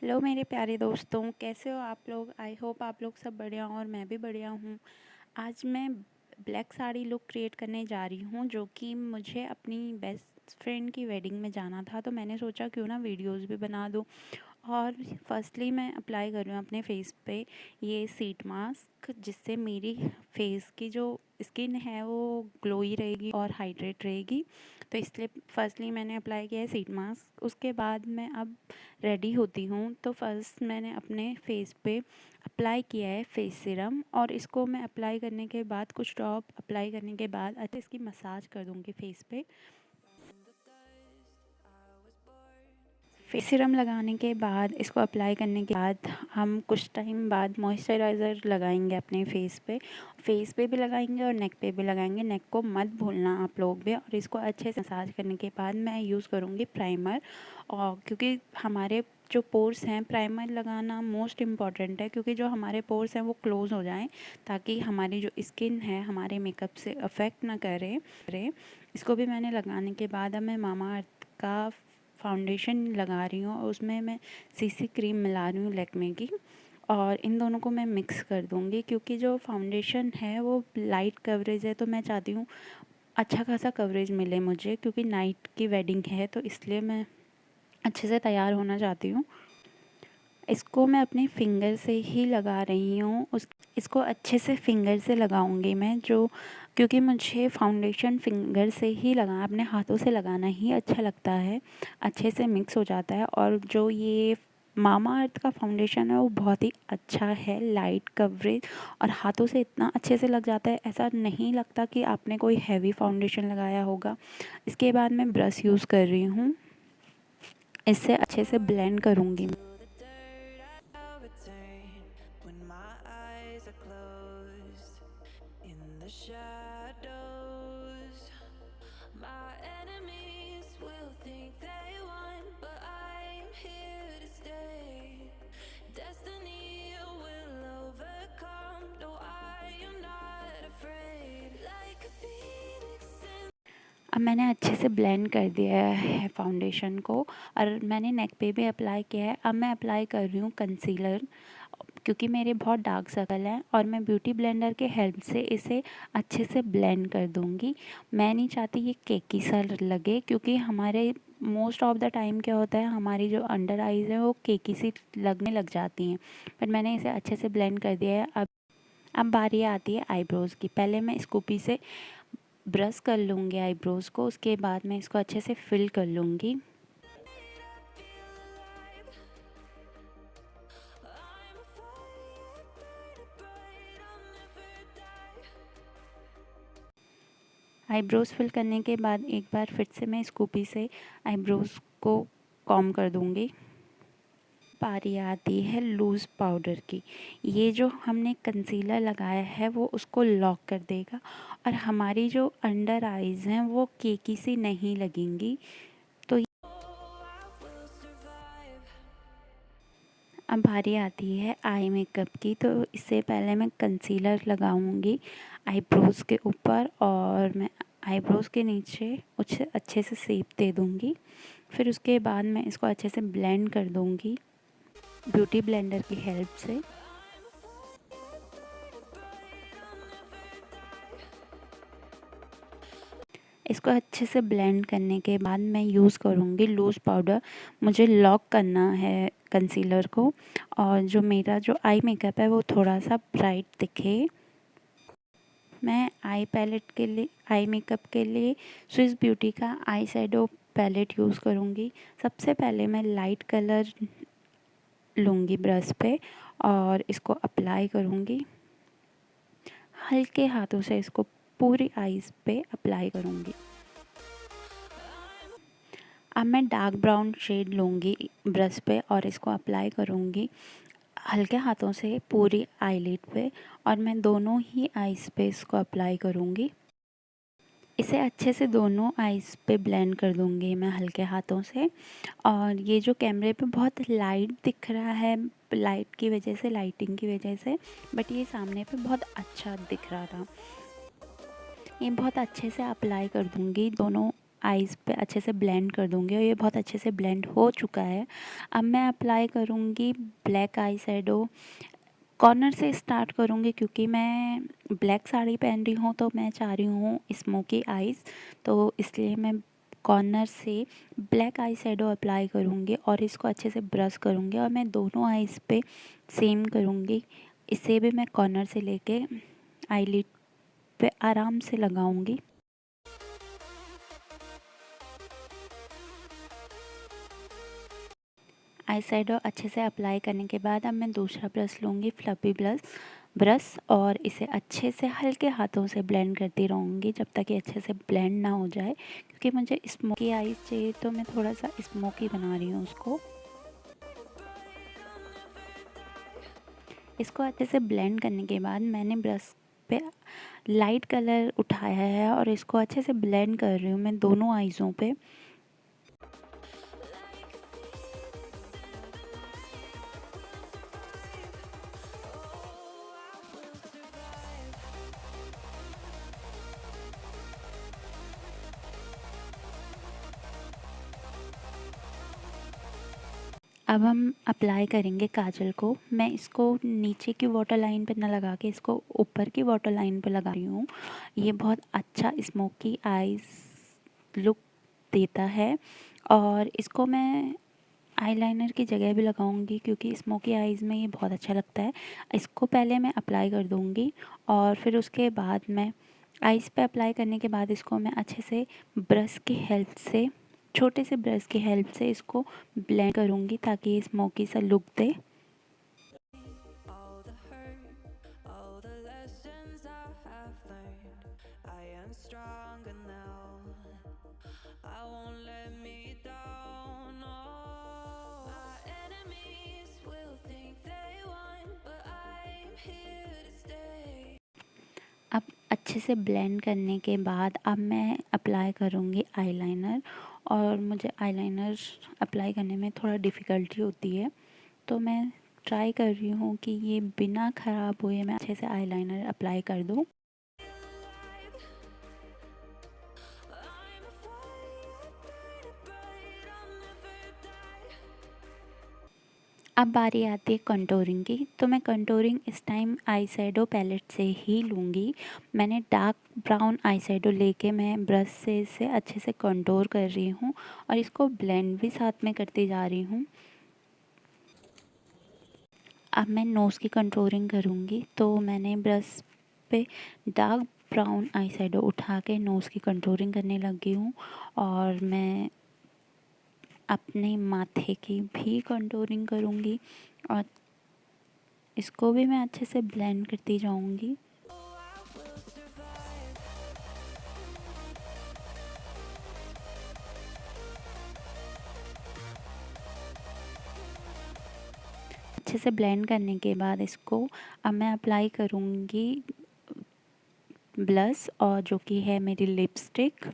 Hello मेरे प्यारे दोस्तों, कैसे हो आप लोग। आई होप आप लोग सब बढ़िया हो और मैं भी बढ़िया हूँ। आज मैं ब्लैक साड़ी लुक क्रिएट करने जा रही हूँ, जो कि मुझे अपनी बेस्ट फ्रेंड की वेडिंग में जाना था, तो मैंने सोचा क्यों ना वीडियोस भी बना दूँ। और फर्स्टली मैं अप्लाई कर रही हूँ अपने फेस पे ये सीट मास्क, जिससे मेरी फेस की जो स्किन है वो ग्लोई रहेगी और हाइड्रेट रहेगी। तो इसलिए फर्स्टली मैंने अप्लाई किया है सीट मास्क। उसके बाद मैं अब रेडी होती हूँ, तो फर्स्ट मैंने अपने फेस पे अप्लाई किया है फेस सीरम, और इसको मैं अप्लाई करने के बाद कुछ ड्रॉप अप्लाई करने के बाद अच्छे इसकी मसाज कर दूँगी फेस पे। फेस सीरम लगाने के बाद, इसको अप्लाई करने के बाद हम कुछ टाइम बाद मॉइस्चराइज़र लगाएंगे अपने फेस पे भी लगाएंगे और नेक पे भी लगाएंगे। नेक को मत भूलना आप लोग भी। और इसको अच्छे से मसाज करने के बाद मैं यूज़ करूँगी प्राइमर, और क्योंकि हमारे जो पोर्स हैं, प्राइमर लगाना मोस्ट इम्पॉर्टेंट है, क्योंकि जो हमारे पोर्स हैं वो क्लोज़ हो जाएं, ताकि हमारी जो स्किन है हमारे मेकअप से अफेक्ट ना करे। इसको भी मैंने लगाने के बाद अब मैं मामा अर्थ का फाउंडेशन लगा रही हूँ, और उसमें मैं सीसी क्रीम मिला रही हूँ लैक्मे की, और इन दोनों को मैं मिक्स कर दूँगी। क्योंकि जो फाउंडेशन है वो लाइट कवरेज है, तो मैं चाहती हूँ अच्छा खासा कवरेज मिले मुझे, क्योंकि नाइट की वेडिंग है, तो इसलिए मैं अच्छे से तैयार होना चाहती हूँ। इसको मैं अपने फिंगर से ही लगा रही हूँ। इसको अच्छे से फिंगर से लगाऊंगी मैं, जो क्योंकि मुझे फाउंडेशन फिंगर से ही अपने हाथों से लगाना ही अच्छा लगता है, अच्छे से मिक्स हो जाता है। और जो ये मामा अर्थ का फाउंडेशन है वो बहुत ही अच्छा है, लाइट कवरेज, और हाथों से इतना अच्छे से लग जाता है, ऐसा नहीं लगता कि आपने कोई हैवी फाउंडेशन लगाया होगा। इसके बाद मैं ब्रश यूज़ कर रही हूँ, इससे अच्छे से ब्लेंड करूँगी। अब मैंने अच्छे से ब्लेंड कर दिया है फाउंडेशन को, और मैंने नेक पे भी अप्लाई किया है। अब मैं अप्लाई कर रही हूँ कंसीलर, क्योंकि मेरे बहुत डार्क सर्कल हैं, और मैं ब्यूटी ब्लेंडर के हेल्प से इसे अच्छे से ब्लेंड कर दूँगी। मैं नहीं चाहती ये केकी सा लगे, क्योंकि हमारे मोस्ट ऑफ द टाइम क्या होता है, हमारी जो अंडर आइज़ है वो केकी सी लगने लग जाती हैं। पर मैंने इसे अच्छे से ब्लेंड कर दिया है। अब बारी आती है आईब्रोज़ की। पहले मैं स्कूपी से ब्रश कर लूँगी आईब्रोज़ को, उसके बाद मैं इसको अच्छे से फिल कर लूँगी। आईब्रोज़ फिल करने के बाद एक बार फिर से मैं स्कूपी से आईब्रोज़ को कॉम्ब कर दूँगी। बारी आती है लूज़ पाउडर की। ये जो हमने कंसीलर लगाया है वो उसको लॉक कर देगा, और हमारी जो अंडर आइज़ हैं वो केकी सी नहीं लगेंगी। तो अब बारी आती है आई मेकअप की। तो इससे पहले मैं कंसीलर लगाऊंगी आईब्रोज़ के ऊपर, और मैं आईब्रोज़ के नीचे उसे अच्छे से शेप दे दूंगी। फिर उसके बाद मैं इसको अच्छे से ब्लेंड कर दूंगी ब्यूटी ब्लेंडर की हेल्प से। इसको अच्छे से ब्लेंड करने के बाद मैं यूज़ करूँगी लूज़ पाउडर। मुझे लॉक करना है कंसीलर को, और जो मेरा जो आई मेकअप है वो थोड़ा सा ब्राइट दिखे। मैं आई मेकअप के लिए स्विस ब्यूटी का आई शैडो पैलेट यूज़ करूँगी। सबसे पहले मैं लाइट कलर लूँगी ब्रश पे, और इसको अप्लाई करूँगी। हल्के हाथों से इसको पूरी आईज़ पे अप्लाई करूँगी। अब मैं डार्क ब्राउन शेड लूँगी ब्रश पे, और इसको अप्लाई करूँगी हल्के हाथों से पूरी आईलिड पे, और मैं दोनों ही आईज़ पे इसको अप्लाई करूँगी। इसे अच्छे से दोनों आईज़ पे ब्लेंड कर दूँगी मैं हल्के हाथों से। और ये जो कैमरे पे बहुत लाइट दिख रहा है, लाइट की वजह से, लाइटिंग की वजह से, बट ये सामने पे बहुत अच्छा दिख रहा था। ये बहुत अच्छे से अप्लाई कर दूँगी दोनों आईज़ पे अच्छे से ब्लेंड कर दूँगी और ये बहुत अच्छे से ब्लेंड हो चुका है। अब मैं अप्लाई करूँगी ब्लैक आई शैडो। कॉर्नर से स्टार्ट करूँगी क्योंकि मैं ब्लैक साड़ी पहन रही हूँ, तो मैं चाह रही हूँ स्मोकी आईज़, तो इसलिए मैं कॉर्नर से ब्लैक आई शैडो अप्लाई करूँगी और इसको अच्छे से ब्रश करूँगी और मैं दोनों आईज़ पे सेम करूँगी। इसे भी मैं कॉर्नर से लेके आईलिड पे आराम से लगाऊँगी। आई शैडो अच्छे से अप्लाई करने के बाद अब मैं दूसरा ब्रश लूँगी, फ्लफ़ी ब्रश ब्रश और इसे अच्छे से हल्के हाथों से ब्लेंड करती रहूँगी जब तक ये अच्छे से ब्लेंड ना हो जाए, क्योंकि मुझे स्मोकी आईज़ चाहिए, तो मैं थोड़ा सा स्मोकी बना रही हूँ उसको। इसको अच्छे से ब्लेंड करने के बाद मैंने ब्रश पे लाइट कलर उठाया है और इसको अच्छे से ब्लेंड कर रही हूँ मैं दोनों आईज़ों पे। अब हम अप्लाई करेंगे काजल को। मैं इसको नीचे की वाटर लाइन पे ना लगा के इसको ऊपर की वाटर लाइन पे लगा रही हूँ। ये बहुत अच्छा स्मोकी आईज़ लुक देता है और इसको मैं आईलाइनर की जगह भी लगाऊंगी क्योंकि स्मोकी आईज़ में ये बहुत अच्छा लगता है। इसको पहले मैं अप्लाई कर दूंगी और फिर उसके बाद मैं आईज़ पे अप्लाई करने के बाद इसको मैं अच्छे से ब्रश की हेल्प से, छोटे से ब्रश की हेल्प से इसको ब्लेंड करूंगी ताकि ये स्मोकी सा look they. all the hurt, all the lessons I have learned. I am stronger now. I won't let me down. Oh, my enemies will think they won, but I'm here to stay. अब अच्छे से blend करने के बाद अब मैं apply करूँगी eyeliner और मुझे आईलाइनर अप्लाई करने में थोड़ा डिफ़िकल्टी होती है, तो मैं ट्राई कर रही हूँ कि ये बिना ख़राब हुए मैं अच्छे से आईलाइनर अप्लाई कर दूँ। I'm a fire, burning bright. I'll never die. अब बारी आती है कंटूरिंग की, तो मैं कंटूरिंग इस टाइम आई शैडो पैलेट से ही लूँगी। मैंने डार्क ब्राउन आई शैडो लेके मैं ब्रश से इसे अच्छे से कंटूर कर रही हूँ और इसको ब्लेंड भी साथ में करती जा रही हूँ। अब मैं नोज़ की कंटूरिंग करूँगी, तो मैंने ब्रश पे डार्क ब्राउन आई शैडो उठा के नोज़ की कंटूरिंग करने लगी हूँ और मैं अपने माथे की भी कंटूरिंग करूँगी और इसको भी मैं अच्छे से ब्लेंड करती जाऊँगी। अच्छे से ब्लेंड करने के बाद इसको अब मैं अप्लाई करूँगी ब्लश और जो कि है मेरी लिपस्टिक,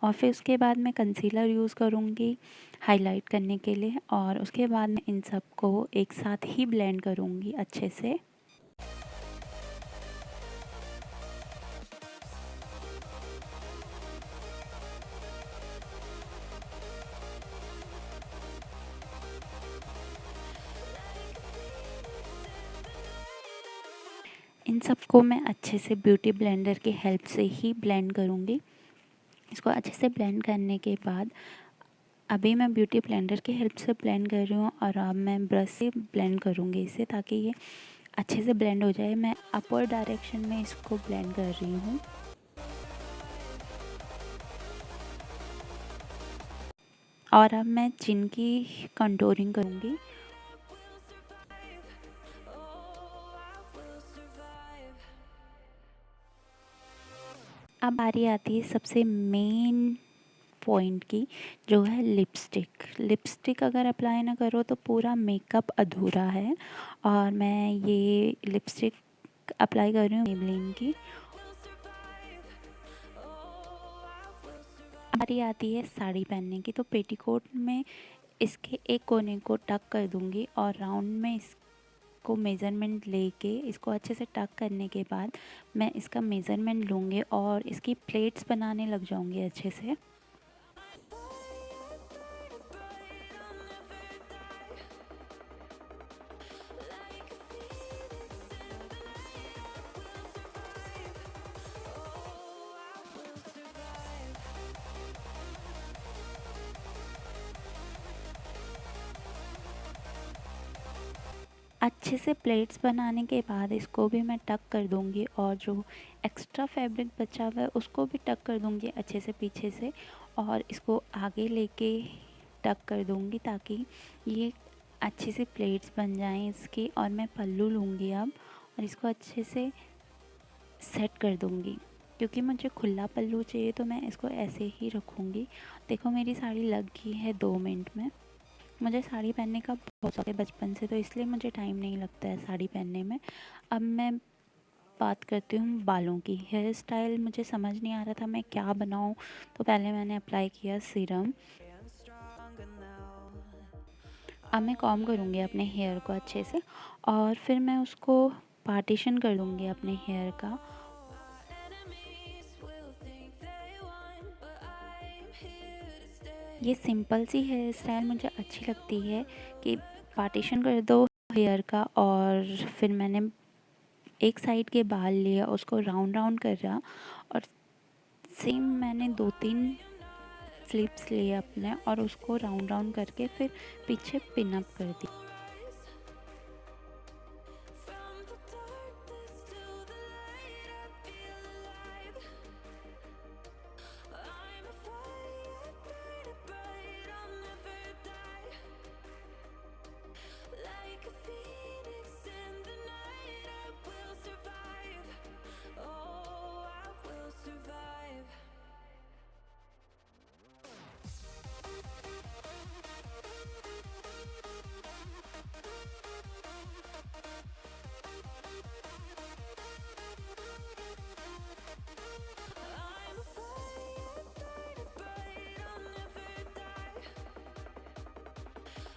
और फिर उसके बाद मैं कंसीलर यूज़ करूँगी हाईलाइट करने के लिए और उसके बाद मैं इन सब को एक साथ ही ब्लेंड करूँगी अच्छे से। इन सबको मैं अच्छे से ब्यूटी ब्लेंडर की हेल्प से ही ब्लेंड करूँगी। इसको अच्छे से ब्लेंड करने के बाद अभी मैं ब्यूटी ब्लेंडर की हेल्प से ब्लेंड कर रही हूँ और अब मैं ब्रश से ब्लेंड करूँगी इसे ताकि ये अच्छे से ब्लेंड हो जाए। मैं अपवर्ड डायरेक्शन में इसको ब्लेंड कर रही हूँ। और अब मैं चिन की कंटूरिंग करूँगी। अब बारी आती है सबसे मेन पॉइंट की, जो है लिपस्टिक। लिपस्टिक अगर अप्लाई ना करो तो पूरा मेकअप अधूरा है और मैं ये लिपस्टिक अप्लाई कर रही हूँ मेबलिन की। बारी आती है साड़ी पहनने की, तो पेटीकोट में इसके एक कोने को टक कर दूंगी और राउंड में इसको मेज़रमेंट लेके इसको अच्छे से टक करने के बाद मैं इसका मेज़रमेंट लूँगी और इसकी प्लेट्स बनाने लग जाऊँगी अच्छे से। अच्छे से प्लेट्स बनाने के बाद इसको भी मैं टक कर दूँगी और जो एक्स्ट्रा फैब्रिक बचा हुआ है उसको भी टक कर दूँगी अच्छे से पीछे से, और इसको आगे लेके टक कर दूँगी ताकि ये अच्छी सी प्लेट्स बन जाएं इसकी। और मैं पल्लू लूँगी अब और इसको अच्छे से सेट कर दूँगी। क्योंकि मुझे खुला पल्लू चाहिए तो मैं इसको ऐसे ही रखूँगी। देखो मेरी साड़ी लग गई है 2 मिनट में। मुझे साड़ी पहनने का बहुत शौक है बचपन से, तो इसलिए मुझे टाइम नहीं लगता है साड़ी पहनने में। अब मैं बात करती हूँ बालों की। हेयर स्टाइल मुझे समझ नहीं आ रहा था मैं क्या बनाऊँ, तो पहले मैंने अप्लाई किया सीरम। and stronger now. अब मैं कॉम्ब करूँगी अपने हेयर को अच्छे से और फिर मैं उसको पार्टीशन कर दूँगी अपने हेयर का। Enemies will think they won, but I'm here to stay. ये सिंपल सी हेयर स्टाइल मुझे अच्छी लगती है कि पार्टीशन कर दो हेयर का, और फिर मैंने एक साइड के बाल लिया उसको राउंड राउंड कर रहा, और सेम मैंने 2-3 स्लिप्स लिए अपने और उसको राउंड राउंड करके फिर पीछे पिन अप कर दी। From the darkness to the light, I feel alive. I'm a fire, burning bright, I'll never die. Like a phoenix in the night, I will survive. Oh, I will survive. I'm a fire, burning bright, I'll never die.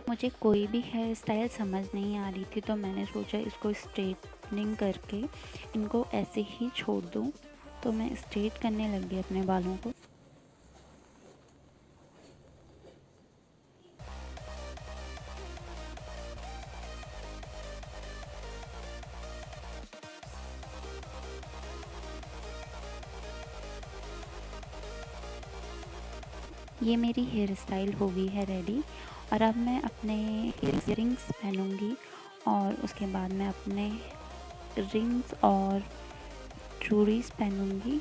मुझे कोई भी hair style समझ नहीं आ रही थी तो मैंने सोचा इसको स्ट्रेटनिंग करके इनको ऐसे ही छोड़ दूँ। तो मैं स्ट्रेट करने लग गई अपने बालों को। ये मेरी हेयर स्टाइल हो गई है रेडी, और अब मैं अपने इयरिंग्स पहनूँगी और उसके बाद मैं अपने रिंग्स और चूड़ीज़ पहनूँगी।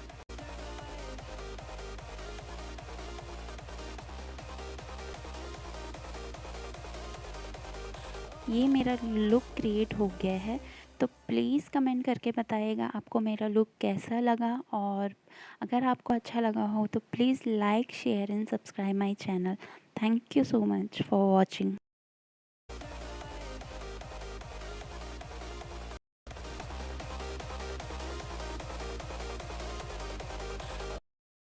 ये मेरा लुक क्रिएट हो गया है, तो प्लीज़ कमेंट करके बताइएगा आपको मेरा लुक कैसा लगा, और अगर आपको अच्छा लगा हो तो please like share and subscribe my channel. Thank you so much for watching.